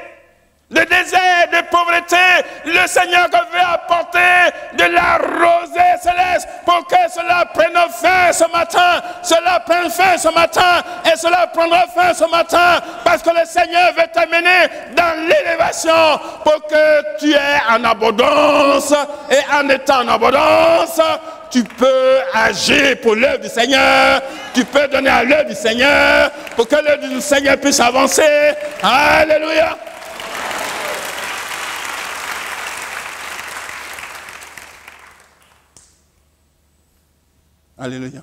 de désert, de pauvreté, le Seigneur veut apporter de la rosée céleste pour que cela prenne fin ce matin. Cela prenne fin ce matin et cela prendra fin ce matin parce que le Seigneur veut t'amener dans l'élévation pour que tu aies en abondance et en étant en abondance, tu peux agir pour l'œuvre du Seigneur. Tu peux donner à l'œuvre du Seigneur pour que l'œuvre du Seigneur puisse avancer. Alléluia. Alléluia.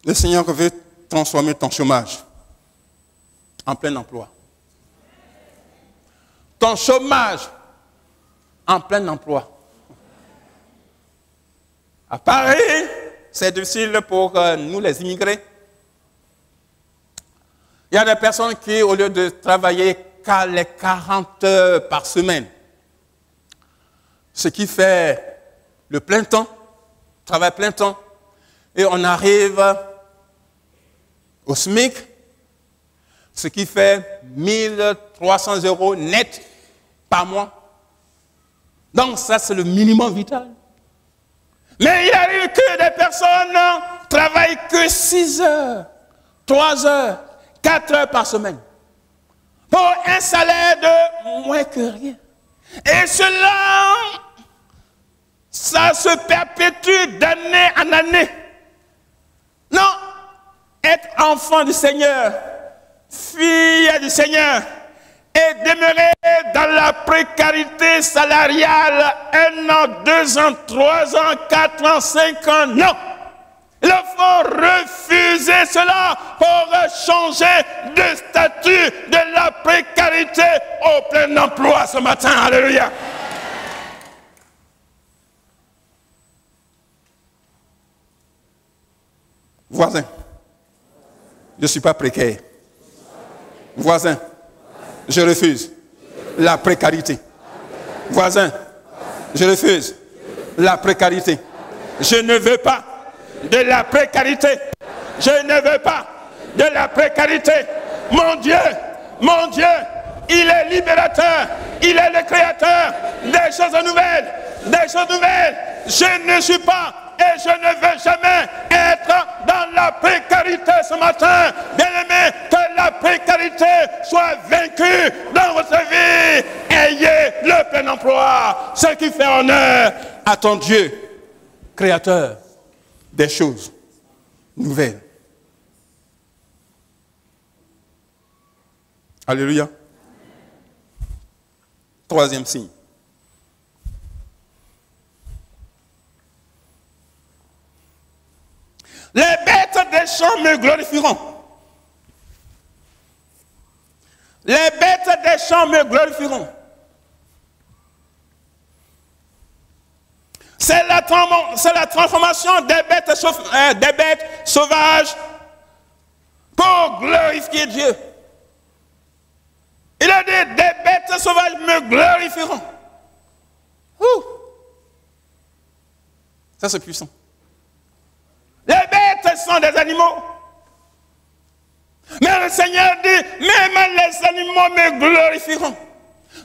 Le Seigneur veut transformer ton chômage en plein emploi. Ton chômage en plein emploi. À Paris, c'est difficile pour nous les immigrés. Il y a des personnes qui, au lieu de travailler qu'à les 40 heures par semaine, ce qui fait le plein temps, travail plein temps, et on arrive au SMIC, ce qui fait 1300 € net par mois. Donc ça, c'est le minimum vital. Mais il arrive que des personnes travaillent que 6 heures, 3 heures, 4 heures par semaine pour un salaire de moins que rien. Et cela ça se perpétue d'année en année. Non, être enfant du Seigneur, fille du Seigneur, et demeurer dans la précarité salariale 1 an, 2 ans, 3 ans, 4 ans, 5 ans, non. Il faut refuser cela pour changer de statut de la précarité au plein emploi ce matin. Alléluia. Voisin, je ne suis pas précaire. Voisin, je refuse la précarité. Voisin, je refuse la précarité. Je ne veux pas de la précarité. Je ne veux pas de la précarité. Mon Dieu, il est libérateur. Il est le créateur des choses nouvelles. Des choses nouvelles. Je ne suis pas et je ne veux jamais être dans la précarité ce matin. Bien-aimé, que la précarité soit vaincue dans votre vie. Ayez le plein emploi. Ce qui fait honneur à ton Dieu, créateur des choses nouvelles. Alléluia. Troisième signe. Les bêtes des champs me glorifieront. Les bêtes des champs me glorifieront. C'est la transformation des bêtes sauvages pour glorifier Dieu. Il a dit, des bêtes sauvages me glorifieront. Ça c'est puissant. Les bêtes sont des animaux. Mais le Seigneur dit, même les animaux me glorifieront.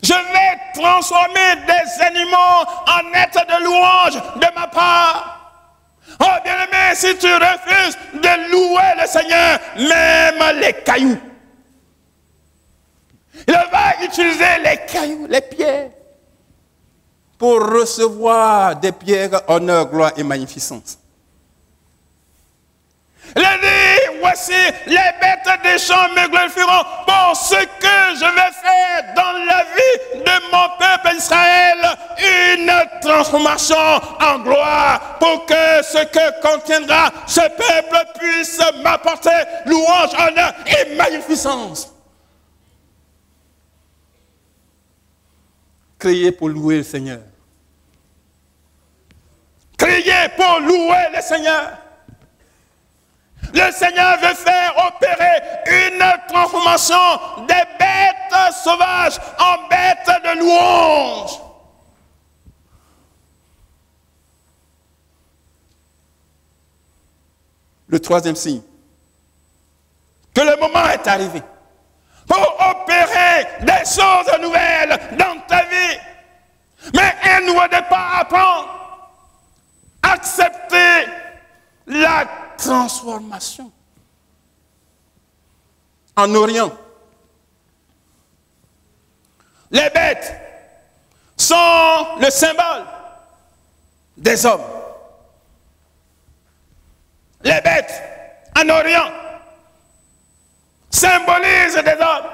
Je vais transformer des animaux en êtres de louange de ma part. Oh bien-aimé, si tu refuses de louer le Seigneur, même les cailloux, il va utiliser les cailloux, les pierres, pour recevoir des pierres, honneur, gloire et magnificence. Il a dit, voici les bêtes des champs me glorifieront pour ce que je vais faire dans la vie de mon peuple Israël, une transformation en gloire pour que ce que contiendra ce peuple puisse m'apporter louange, honneur et magnificence. Criez pour louer le Seigneur. Criez pour louer le Seigneur. Le Seigneur veut faire opérer une transformation des bêtes sauvages en bêtes de louange. Le troisième signe, que le moment est arrivé pour opérer des choses nouvelles dans ta vie. Mais un nouveau départ à prendre. Accepter la transformation. En Orient, les bêtes sont le symbole des hommes. Les bêtes en Orient symbolisent des hommes.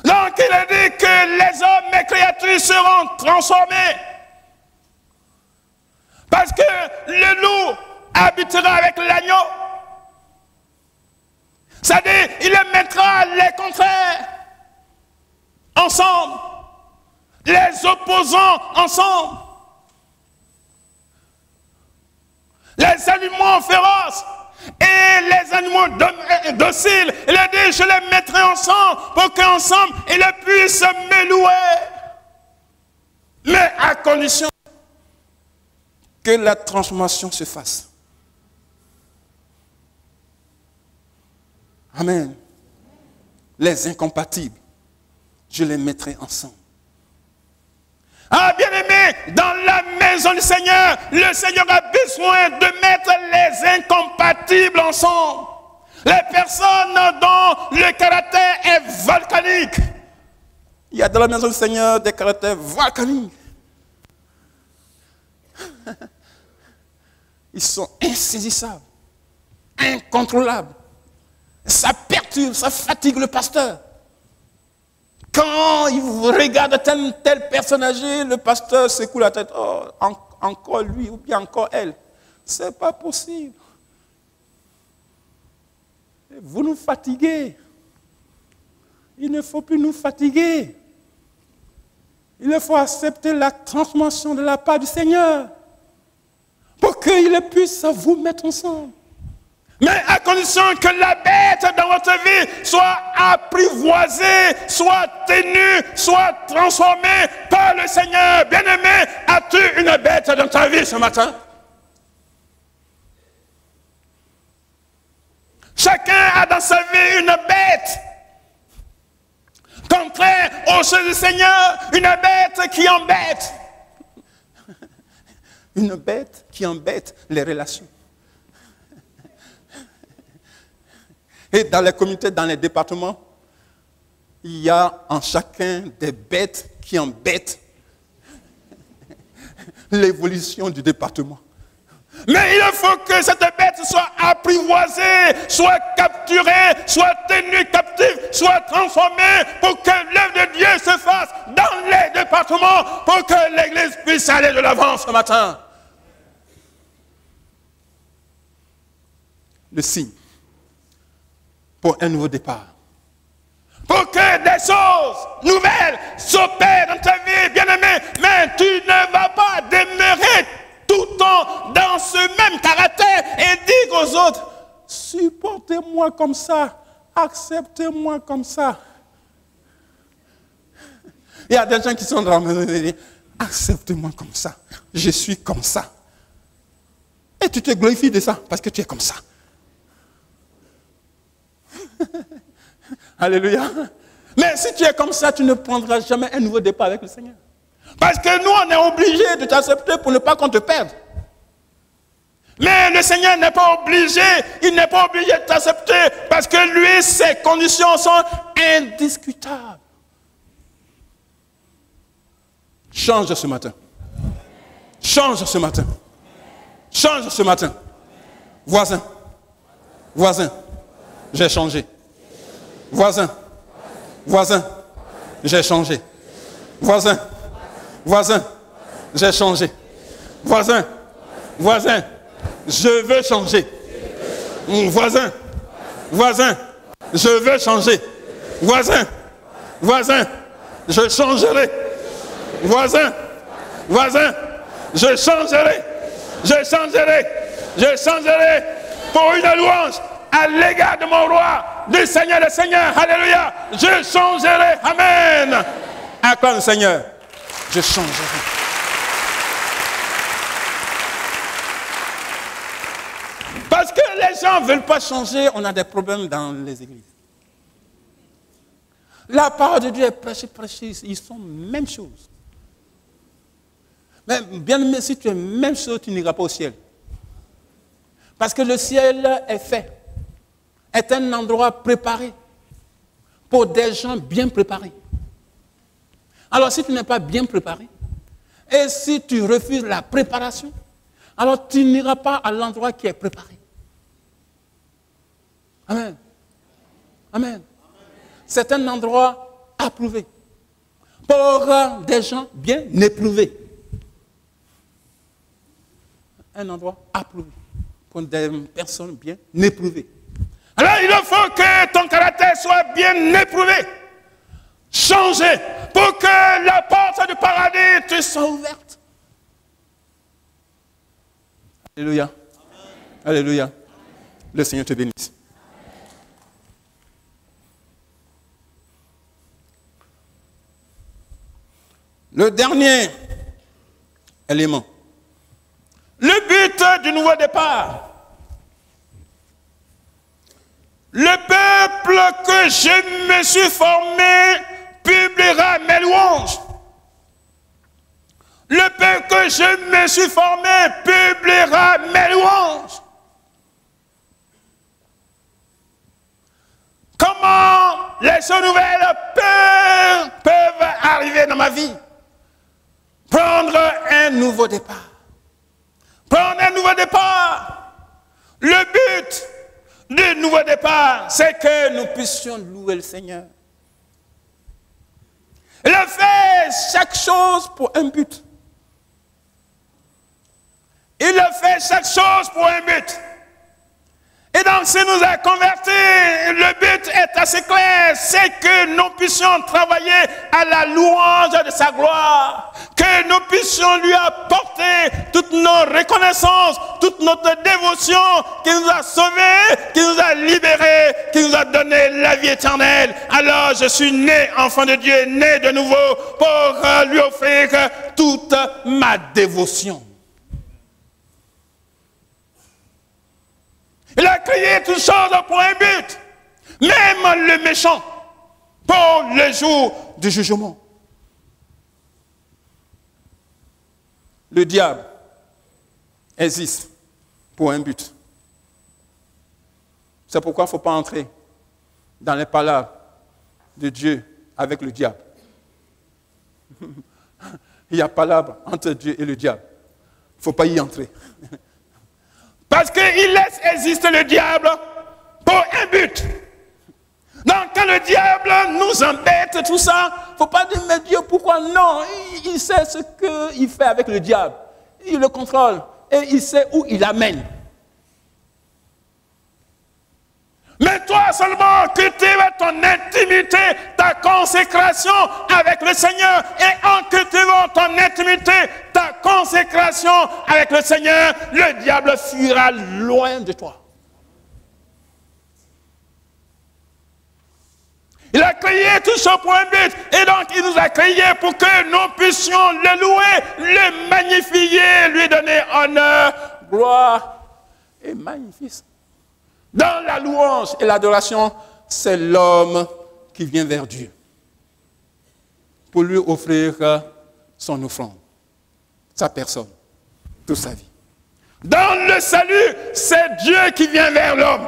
Donc il a dit que les hommes, les créatures seront transformés. Parce que le loup habitera avec l'agneau. C'est-à-dire, il mettra les contraires ensemble, les opposants ensemble. Les animaux féroces et les animaux dociles, il a dit, je les mettrai ensemble pour qu'ensemble, ils puissent me louer. Mais à condition que la transformation se fasse. Amen. Les incompatibles, je les mettrai ensemble. Ah, bien-aimé, dans la maison du Seigneur, le Seigneur a besoin de mettre les incompatibles ensemble. Les personnes dont le caractère est volcanique. Il y a dans la maison du Seigneur des caractères volcaniques. Ils sont insaisissables, incontrôlables. Ça perturbe, ça fatigue le pasteur. Quand il regarde telle personne âgée, le pasteur secoue la tête. Oh, encore lui ou bien encore elle. Ce n'est pas possible. Vous nous fatiguez. Il ne faut plus nous fatiguer. Il faut accepter la transformation de la part du Seigneur pour qu'il puisse vous mettre ensemble. Mais à condition que la bête dans votre vie soit apprivoisée, soit tenue, soit transformée par le Seigneur. Bien-aimé, as-tu une bête dans ta vie ce matin? Chacun a dans sa vie une bête. Contraire aux choses du Seigneur, une bête qui embête. Une bête qui embête les relations. Et dans les communautés, dans les départements, il y a en chacun des bêtes qui embêtent l'évolution du département. Mais il faut que cette bête soit apprivoisée, soit capturée, soit tenue captive, soit transformée pour que l'œuvre de Dieu se fasse dans les départements, pour que l'Église puisse aller de l'avant ce matin. Le signe pour un nouveau départ. Pour que des choses nouvelles s'opèrent dans ta vie, bien-aimé, mais tu ne vas pas demeurer tout le temps dans ce même caractère et dire aux autres, supportez-moi comme ça, acceptez-moi comme ça. Il y a des gens qui sont dans la maison et disent, acceptez-moi comme ça, je suis comme ça. Et tu te glorifies de ça parce que tu es comme ça. Alléluia. Mais si tu es comme ça, tu ne prendras jamais un nouveau départ avec le Seigneur. Parce que nous, on est obligés de t'accepter pour ne pas qu'on te perde. Mais le Seigneur n'est pas obligé, il n'est pas obligé de t'accepter parce que lui, ses conditions sont indiscutables. Change ce matin. Change ce matin. Change ce matin. Voisin. Voisin. J'ai changé. Voisin. Voisin. J'ai changé. Voisin. Voisin. J'ai changé. Voisin. Voisin. Je veux changer. Voisin. Voisin. Je veux changer. Voisin. Voisin. Je changerai. Voisin. Voisin. Je changerai. Je changerai. Je changerai pour une louange à l'égard de mon roi, du Seigneur des Seigneurs. Alléluia. Je changerai. Amen. Acclame le Seigneur. Je changerai. Parce que les gens ne veulent pas changer, on a des problèmes dans les églises. La parole de Dieu est prêchée, ils sont même chose. Mais bien aimé, si tu es même chose, tu n'iras pas au ciel. Parce que le ciel est fait, est un endroit préparé pour des gens bien préparés. Alors si tu n'es pas bien préparé, et si tu refuses la préparation, alors tu n'iras pas à l'endroit qui est préparé. Amen. Amen. C'est un endroit approuvé pour des gens bien éprouvés. Un endroit approuvé pour des personnes bien éprouvées. Alors il faut que ton caractère soit bien éprouvé, changé, pour que la porte du paradis te soit ouverte. Alléluia. Amen. Alléluia. Le Seigneur te bénisse. Le dernier élément. Le but du nouveau départ. Le peuple que je me suis formé publiera mes louanges. Le peuple que je me suis formé publiera mes louanges. Comment les choses nouvelles peuvent arriver dans ma vie? Prendre un nouveau départ. prendre un nouveau départ. Le but du nouveau départ, c'est que nous puissions louer le Seigneur. Il a fait chaque chose pour un but. Il a fait chaque chose pour un but. Et donc, s'il nous a convertis, le but est assez clair, c'est que nous puissions travailler à la louange de sa gloire, que nous puissions lui apporter toutes nos reconnaissances, toute notre dévotion, qui nous a sauvés, qui nous a libérés, qui nous a donné la vie éternelle. Alors, je suis né enfant de Dieu, né de nouveau, pour lui offrir toute ma dévotion. Il a créé toutes choses pour un but, même le méchant, pour le jour du jugement. Le diable existe pour un but. C'est pourquoi il ne faut pas entrer dans les palabres de Dieu avec le diable. Il y a palabre entre Dieu et le diable. Il ne faut pas y entrer. Parce qu'il laisse exister le diable pour un but. Donc quand le diable nous embête, tout ça, il ne faut pas dire, mais Dieu, pourquoi? Non, il sait ce qu'il fait avec le diable. Il le contrôle et il sait où il amène. Mais toi seulement, cultive ton intimité, ta consécration avec le Seigneur. Et en cultivant ton intimité, ta consécration avec le Seigneur, le diable fuira loin de toi. Il a créé tout ça pour un but. Et donc, il nous a créé pour que nous puissions le louer, le magnifier, lui donner honneur, gloire et magnifice. Dans la louange et l'adoration, c'est l'homme qui vient vers Dieu pour lui offrir son offrande, sa personne, toute sa vie. Dans le salut, c'est Dieu qui vient vers l'homme.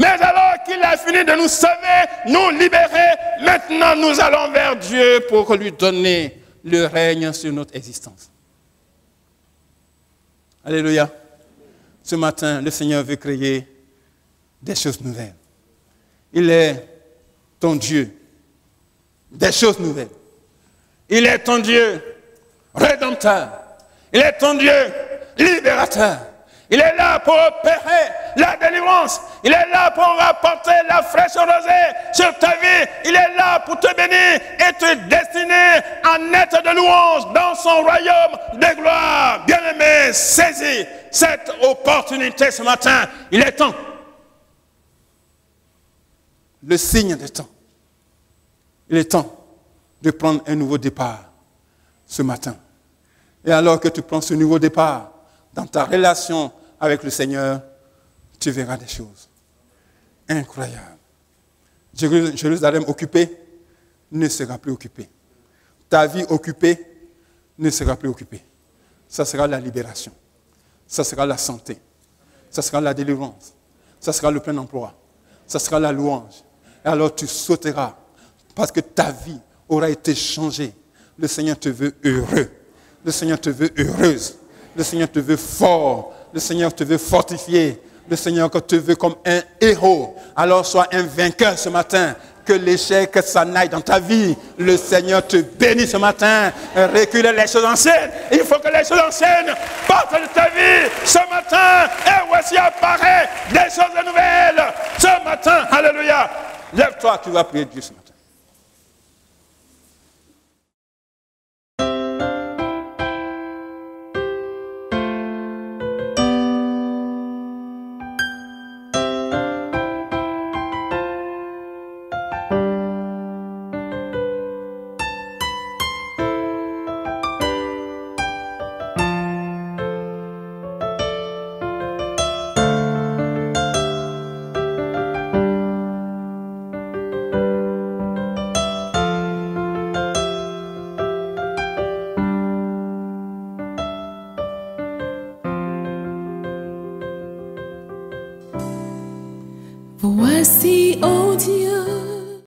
Mais alors qu'il a fini de nous sauver, nous libérer, maintenant nous allons vers Dieu pour lui donner le règne sur notre existence. Alléluia. Ce matin, le Seigneur veut créer des choses nouvelles. Il est ton Dieu. Des choses nouvelles. Il est ton Dieu rédempteur. Il est ton Dieu libérateur. Il est là pour opérer la délivrance. Il est là pour apporter la fraîche rosée sur ta vie. Il est là pour te bénir et te destiner en être de louange dans son royaume de gloire. Bien-aimé, saisis cette opportunité ce matin. Il est temps. Le signe des temps. Il est temps de prendre un nouveau départ ce matin. Et alors que tu prends ce nouveau départ dans ta relation avec le Seigneur, tu verras des choses incroyables. Jérusalem occupée ne sera plus occupée. Ta vie occupée ne sera plus occupée. Ça sera la libération. Ça sera la santé. Ça sera la délivrance. Ça sera le plein emploi. Ça sera la louange. Et alors tu sauteras parce que ta vie aura été changée. Le Seigneur te veut heureux. Le Seigneur te veut heureuse. Le Seigneur te veut fort. Le Seigneur te veut fortifié. Le Seigneur te veut comme un héros. Alors sois un vainqueur ce matin. Que l'échec s'en aille dans ta vie. Le Seigneur te bénit ce matin. Recule les choses anciennes. Il faut que les choses anciennes partent de ta vie ce matin. Et voici apparaît des choses nouvelles ce matin. Alléluia. Lève-toi, tu vas prier Dieu ce matin. Voici, ô Dieu,